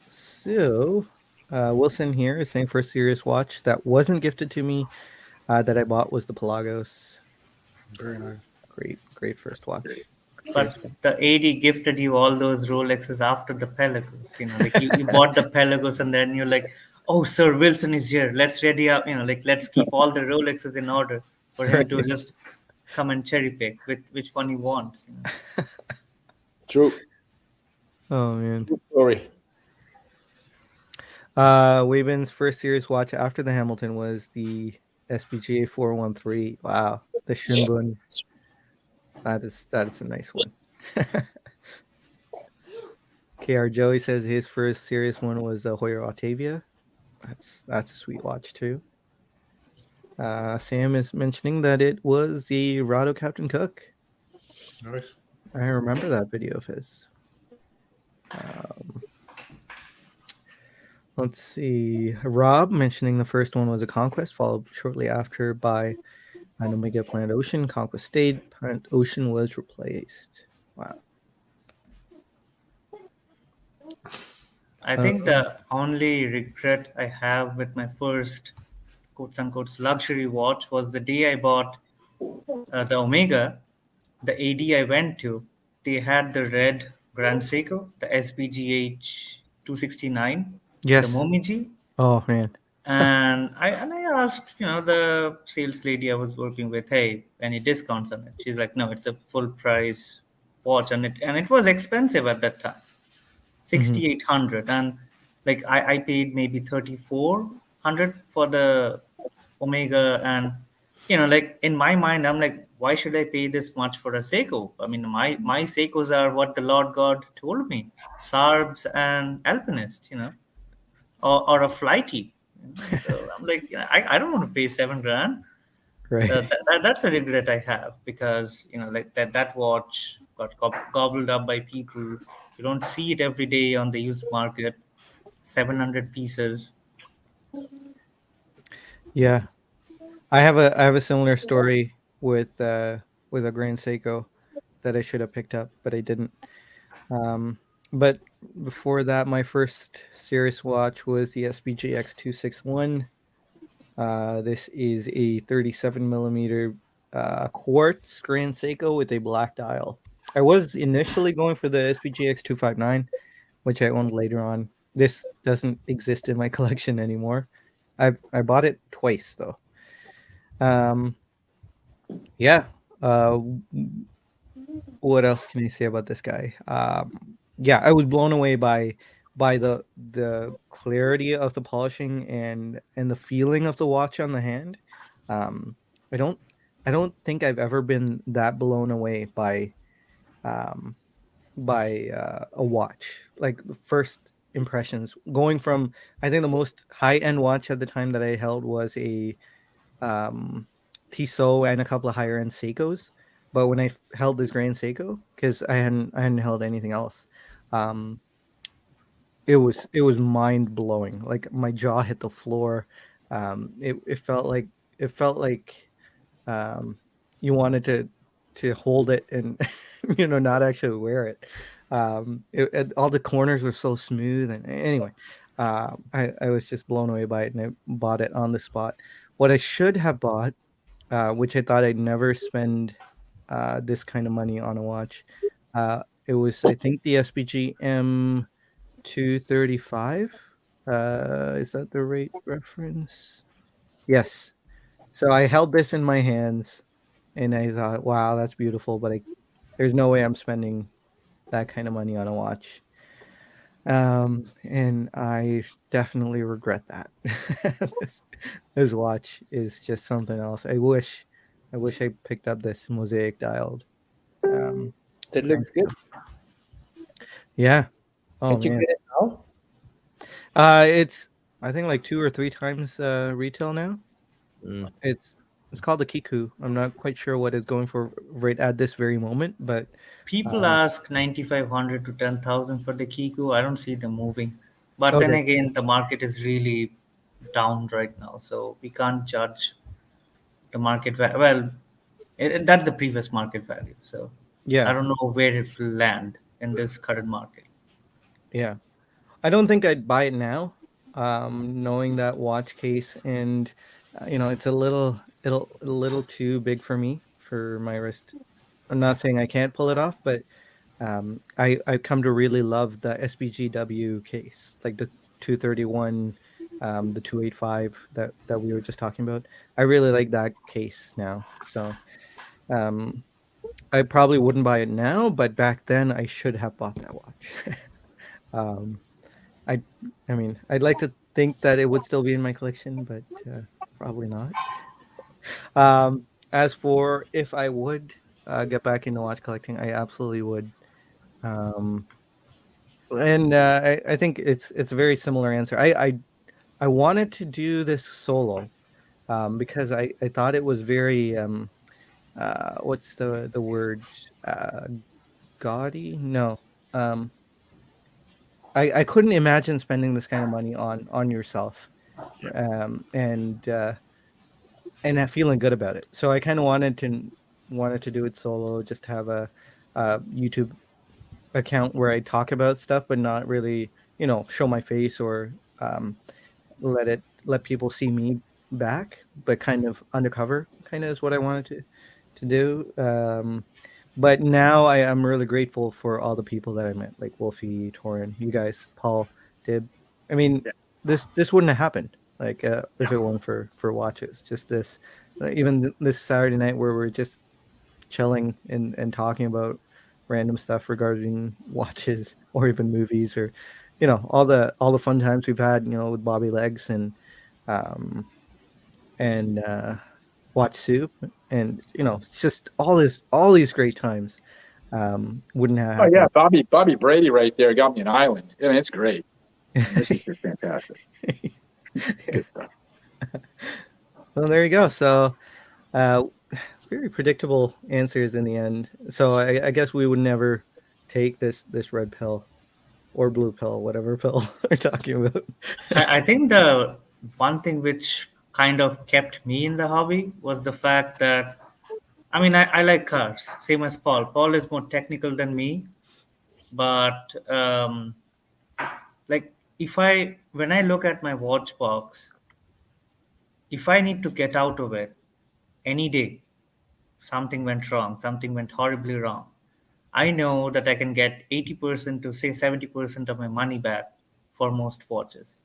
so Wilson here is saying first serious watch that wasn't gifted to me that I bought was the Pelagos. Very nice. Great first watch. Serious But one. the AD gifted you all those Rolexes after the Pelagos. Like you bought the Pelagos and then you're like, oh, Sir Wilson is here. Let's ready up. Like let's keep all the Rolexes in order for him to Right. just come and cherry pick which one he wants. True. Oh man. True story. Wabin's first serious watch after the Hamilton was the SPGA 413. Wow, the Shunbun. That is a nice one. KR Joey says his first serious one was the Heuer Octavia. That's a sweet watch too. Sam is mentioning that it was the Rado Captain Cook. Nice. I remember that video of his. Um, let's see. Rob mentioning the first one was a Conquest, followed shortly after by an Omega Planet Ocean. Conquest stayed. Planet Ocean was replaced. Wow. I think Um, the only regret I have with my first quotes unquote luxury watch was the day I bought the Omega, the AD I went to. They had the red Grand Seiko, the SBGH 269, the yes. Momiji. Oh man. And I asked, the sales lady I was working with, hey, any discounts on it? She's like, no, it's a full price watch, and it was expensive at that time, Hmm. 6,800, and like I paid maybe 3,400 for the Omega, and like in my mind, I'm like, why should I pay this much for a Seiko? I mean, my Seikos are what the Lord God told me, Sarbs and Alpinist, or a flighty. So I'm like, I don't want to pay 7 grand. Right. That's a regret I have, because like that watch got gobbled up by people. You don't see it every day on the used market. 700 pieces. Yeah. I have a similar story with a Grand Seiko that I should have picked up, but I didn't. Um, but before that, my first serious watch was the SBG X261. This is a 37 millimeter quartz Grand Seiko with a black dial. I was initially going for the SBG X259, which I owned later on. This doesn't exist in my collection anymore. I bought it twice though. Um, yeah. What else can I say about this guy? Yeah, I was blown away by the clarity of the polishing and the feeling of the watch on the hand. Um, I don't I don't think I've ever been that blown away um, by a watch. Like the first impressions, going from I think the most high end watch at the time that I held was a um, Tissot and a couple of higher end Seikos. But when held this Grand Seiko, because I hadn't held anything else, um, it was mind blowing. Like my jaw hit the floor. It felt like um, you wanted to hold it and not actually wear it. All the corners were so smooth, and anyway, I was just blown away by it, and I bought it on the spot. What I should have bought, which I thought I'd never spend this kind of money on a watch. It was, I think, the SBG M235. Is that the right reference? Yes. So I held this in my hands and I thought, wow, that's beautiful, but there's no way I'm spending that kind of money on a watch. And I definitely regret that. this, this watch is just something else. I wish I picked up this mosaic dialed. Um, That Grand looks good. Yeah. Oh Can you man. get it now? It's I think like 2 or 3 times retail now. Mm. It's called the Kiku. I'm not quite sure what it's going for right at this very moment, but People uh, ask 9,500 to 10,000 for the Kiku. I don't see them moving. But then okay. again, the market is really down right now, so we can't judge the market well. That's the previous market value. So I Yeah, don't know where it will land in this current market. yeah. I don't think I'd buy it now, knowing that watch case, and it's a little too big for me for my wrist. I'm not saying I can't pull it off, but I've come to really love the SBGW case, like the 231, the 285 that we were just talking about. I really like that case now. So um, I probably wouldn't buy it now, but back then I should have bought that watch. um, I I mean, I'd like to think that it would still be in my collection, but probably not. As for if I would get back into watch collecting, I absolutely would. Um, and I think it's a very similar answer. I wanted to do this solo. because I thought it was very what's the word, gaudy? No, um, I couldn't imagine spending this kind of money on yourself, and feeling good about it. So I kind of wanted to do it solo, just have a YouTube account where I talk about stuff, but not really, show my face or let people see me back, but kind of undercover, kind of is what I wanted to do. But now I'm really grateful for all the people that I met, like Wolfie, Torin, you guys, Paul, Dib. I mean, this wouldn't have happened, like if it weren't for watches. Just this, even this Saturday night where we're just chilling and talking about random stuff regarding watches or even movies, or all the fun times we've had, with Bobby Legs um and watch soup, and just all these great times wouldn't have Oh yeah, happened. Bobby Brady right there got me an island. I mean, it's great. This is just fantastic. Good stuff. Well, there you go. So uh very predictable answers in the end. So I guess we would never take this red pill or blue pill, whatever pill we're talking about. I think the one thing which kind of kept me in the hobby was the fact that, I mean, I like cars, same as Paul. Paul is more technical than me, but like when I look at my watch box, if I need to get out of it any day, something went wrong, something went horribly wrong, I know that I can get 80% to say 70% of my money back for most watches.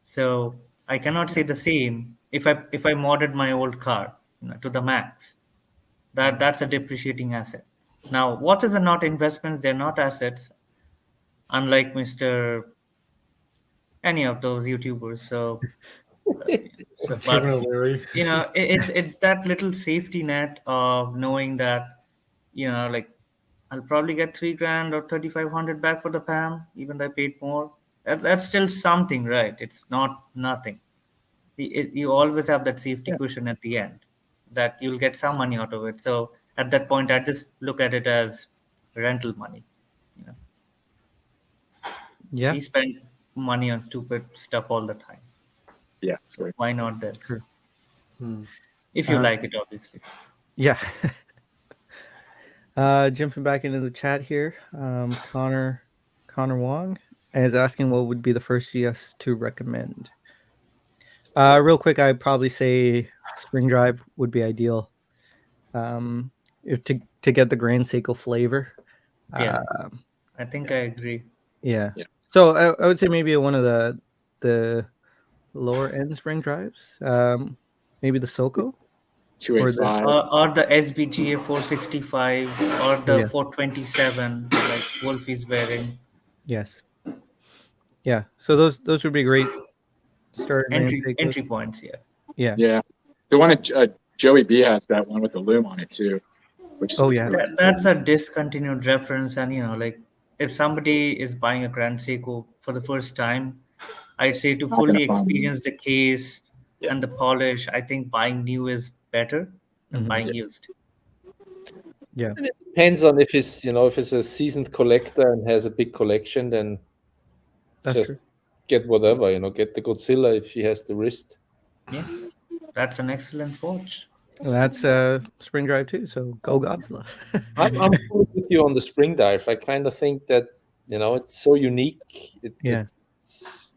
So I cannot say the same if I modded my old car, to the max. That's a depreciating asset. Now, watches are not investments; they're not assets, unlike Mr. any of those YouTubers. Kevin But O'Leary. it's that little safety net of knowing that, like, I'll probably get 3 grand or 3,500 back for the PAM, even though I paid more. That's still something, right? It's not nothing. You always have that safety cushion at the end that you'll get some money out of it. So at that point, I just look at it as rental money. You know, Yeah, we spend money on stupid stuff all the time. Yeah, sure. Why not this? true. If you Uh, like it, obviously. Yeah. Jumping back into the chat here, Connor Wong is asking what would be the first GS to recommend. Real quick, I'd probably say spring drive would be ideal. To get the Grand Seiko flavor. Yeah, Uh, I think I agree. yeah. Yeah. So I would say maybe one of the lower end spring drives. Maybe the Soko or the 285. Or the SBGA 465 or oh the yeah 427, like Wolf is wearing. yes yeah. So those would be great starter Grand Seikos. Entry points, yeah. Yeah. Yeah. The one at Joey B has that one with the loom on it too, which is Oh yeah. really That's a discontinued reference, and like if somebody is buying a Grand Seiko for the first time, I'd say to not going fully to find. experience the case Yeah. and the polish, I think buying new is better than Mhm. buying Yeah. used. Yeah. And it depends on if it's a seasoned collector and has a big collection, then That's just true. get whatever, get the Godzilla if he has the wrist. Yeah, that's an excellent watch. That's spring drive too. So go Godzilla. I'm fully with you on the spring dive. I kind of think that it's so unique. Yeah. It's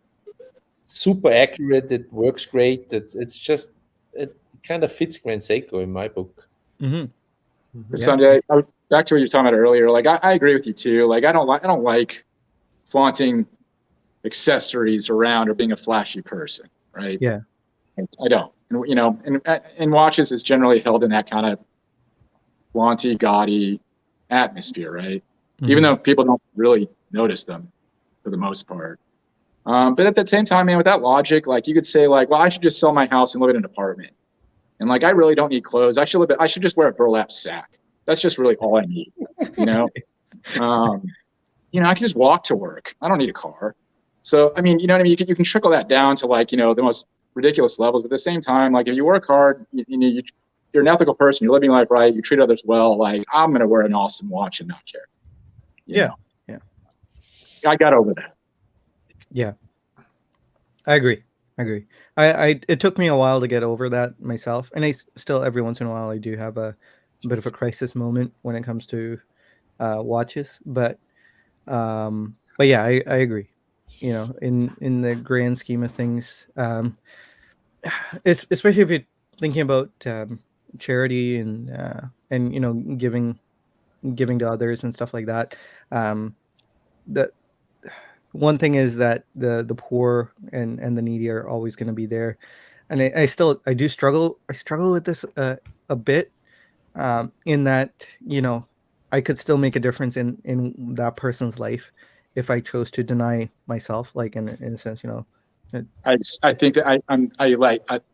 super accurate. It works great. It's just it kind of fits Grand Seiko in my book. Mm-hmm. Yeah. Sunday, back to what you were talking about earlier. Like I agree with you too. Like I don't like flaunting accessories around or being a flashy person, right? Yeah. I don't. And watches is generally held in that kind of flaunty, gaudy atmosphere, right? Even though people don't really notice them for the most part. But at the same time, man, with that logic, like you could say, like, well, I should just sell my house and live in an apartment, and like I really don't need clothes. I should just wear a burlap sack. That's just really all I need, you know. I can just walk to work. I don't need a car. So I mean, you know what I mean. You can trickle that down to like the most ridiculous levels. But at the same time, like if you work hard, you're an ethical person. You're living life right. You treat others well. Like I'm gonna wear an awesome watch and not care. You know? Yeah. I got over that. Yeah. I agree. It took me a while to get over that myself, and still every once in a while I do have a bit of a crisis moment when it comes to watches. But yeah, I agree. You know, in the grand scheme of things, especially if you're thinking about charity and you know giving to others and stuff like that. That one thing is that the poor and the needy are always going to be there, and I do struggle. I struggle with this a bit, in that you know I could still make a difference in that person's life if I chose to deny myself, like in a sense, you know. I think that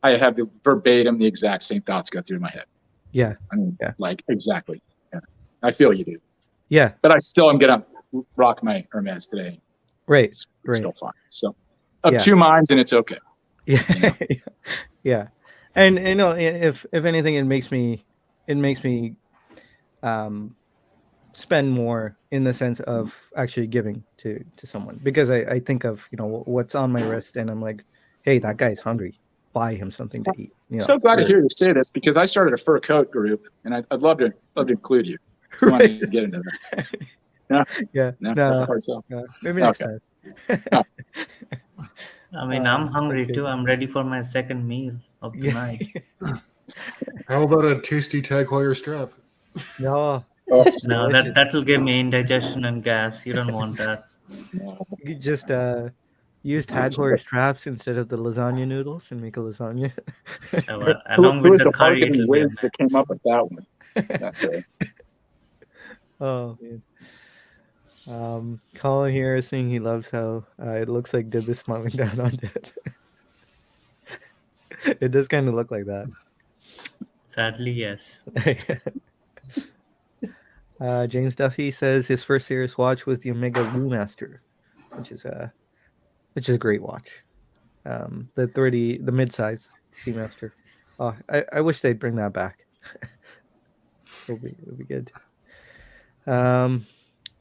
I have the verbatim the exact same thoughts go through my head. Yeah. I mean, Yeah. like exactly. Yeah. I feel you do. Yeah. But I still am gonna rock my Hermes today. Right. It's Right. still fine. So of Yeah. two minds, and it's okay. Yeah. You know? Yeah. And you know, if anything, it makes me spend more in the sense of actually giving to someone, because I think of, you know, what's on my wrist, and I'm like, hey, that guy's hungry, buy him something to eat, you know. So glad to hear you say this, because I started a fur coat group, and I'd love to include you. If you want to get into that. No? Yeah. No? No. So. No. Maybe next Okay. time. I mean, I'm hungry okay. too. I'm ready for my second meal of the Yeah. night. How about a tasty Tag Heuer strap? No. Oh, No, Delicious. that will give me indigestion and gas. You don't want that. You just use Tag Heuer straps instead of the lasagna noodles and make a lasagna. Along who with was the the curry, marketing it'll be whiz that came amazing. up with that one? That's right. Oh man. Colin here is saying he loves how it looks like Dib is smiling down on Dib. It does kind of look like that. Sadly, yes. James Duffy says his first serious watch was the Omega Master, which is a great watch. The mid-size Seamaster. Oh, I wish they'd bring that back. It'll be good.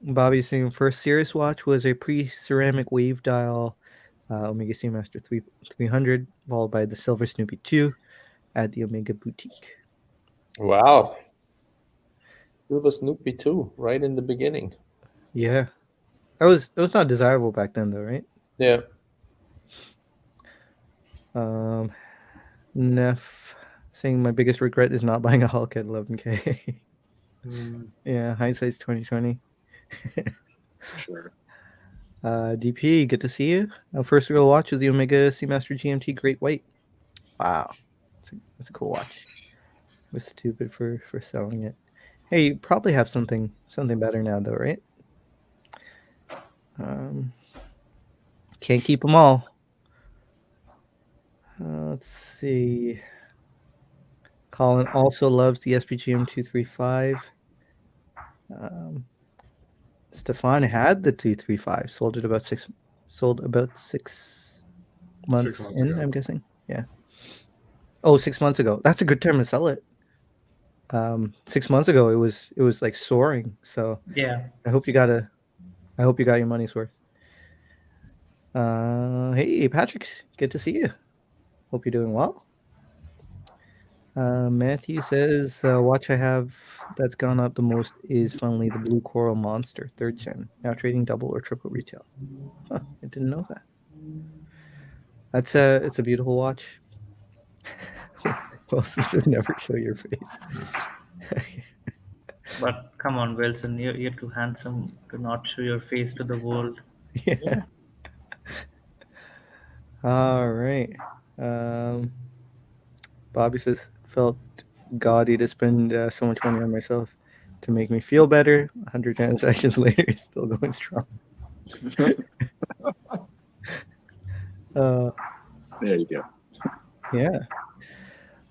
Bobby's saying first serious watch was a pre-ceramic wave dial Omega Seamaster 300, followed by the Silver Snoopy 2 at the Omega Boutique. Wow. Silver Snoopy too, right in the beginning. Yeah. It was not desirable back then though, right? Yeah. Neff saying my biggest regret is not buying a Hulk at 11K. Yeah, hindsight's 2020. Sure. DP, good to see you. Our first real watch was the Omega Seamaster GMT Great White. Wow, that's a cool watch. I was stupid for selling it. Hey, you probably have something better now though, right? Can't keep them all. Let's see. Colin also loves the SPGM 235. Stefan had the 235. Sold about 6 months in, ago. I'm guessing. Yeah. Oh, 6 months ago. That's a good time to sell it. 6 months ago it was like soaring. So Yeah. I hope you got your money's worth. Hey Patrick, good to see you. Hope you're doing well. Matthew says watch I have that's gone up the most is finally the Blue Coral Monster 3rd gen, now trading double or triple retail. Huh, I didn't know that. It's a beautiful watch. Wilson says never show your face. But come on, Wilson, you're too handsome to not show your face to the world. Yeah. All right. Bobby says felt gaudy to spend so much money on myself to make me feel better. 100 transactions later, it's still going strong. There you go. Yeah.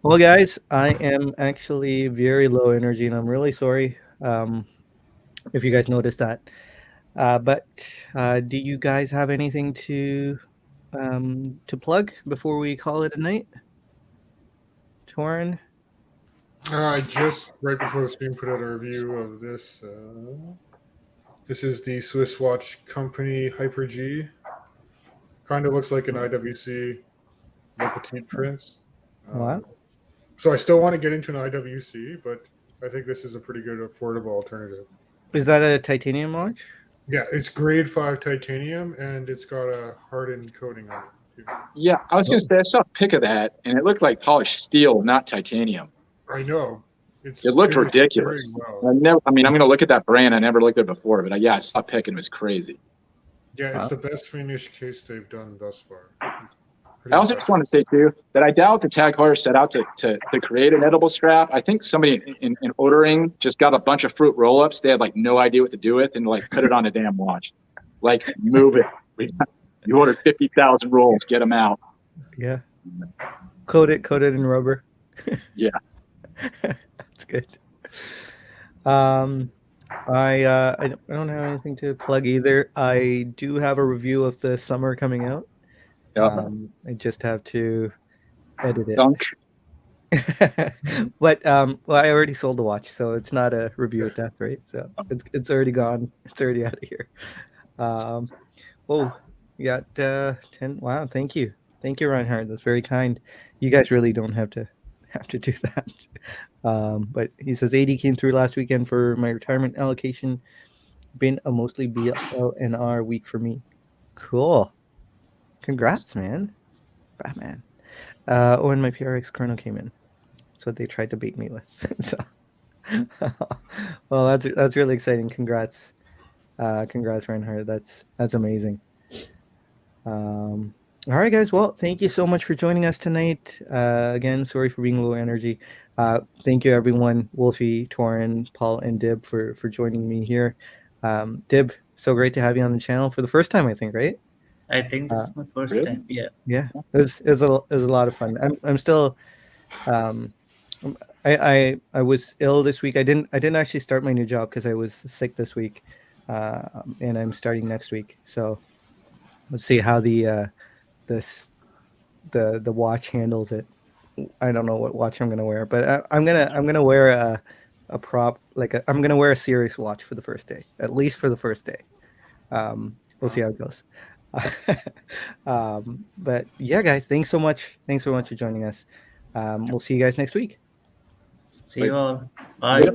Well, guys, I am actually very low energy, and I'm really sorry if you guys noticed that. But do you guys have anything to to plug before we call it a night? Torin? I just right before the stream put out a review of this. This is the Swiss watch company Hyper G. Kind of looks like an IWC Le Petit Prince. Wow. So I still want to get into an IWC, but I think this is a pretty good affordable alternative. Is that a titanium watch? Yeah, it's grade 5 titanium, and it's got a hardened coating on it. Yeah, I was going to say, I saw a pic of that, and it looked like polished steel, not titanium. I know. It looked ridiculous. Well. I'm going to look at that brand. I never looked at it before, but I saw a pic and it was crazy. Yeah, it's the best finish case they've done thus far. I also just want to say, too, that I doubt the Tag Heuer set out to create an edible strap. I think somebody in ordering just got a bunch of fruit roll-ups. They had, like, no idea what to do with and, like, put it on a damn watch. Like, move it. You ordered 50,000 rolls. Get them out. Yeah. Coat it in rubber. Yeah. That's good. I don't have anything to plug either. I do have a review of the summer coming out. I just have to edit it. Dunk. But well, I already sold the watch, so it's not a review at death, right? So it's already gone. It's already out of here. Oh, you got 10. Wow, thank you, Reinhardt. That's very kind. You guys really don't have to do that. But he says 80 came through last weekend for my retirement allocation. Been a mostly BLNR week for me. Cool. Congrats, man. Batman. And my PRX Chrono came in. That's what they tried to bait me with. So, well, that's really exciting. Congrats, Reinhardt. That's amazing. All right, guys. Well, thank you so much for joining us tonight. Again, sorry for being low energy. Thank you, everyone. Wolfie, Torin, Paul, and Dib for joining me here. Dib, so great to have you on the channel for the first time, I think, right? I think this is my first time. Yeah. Yeah, it was a lot of fun. I'm still. I was ill this week. I didn't actually start my new job because I was sick this week, and I'm starting next week. So let's see how the watch handles it. I don't know what watch I'm gonna wear, but I'm gonna wear a prop, I'm gonna wear a serious watch for the first day, at least for the first day. We'll see how it goes. But yeah, guys, thanks so much for joining us. We'll see you guys next week. See you all. Bye. Yep.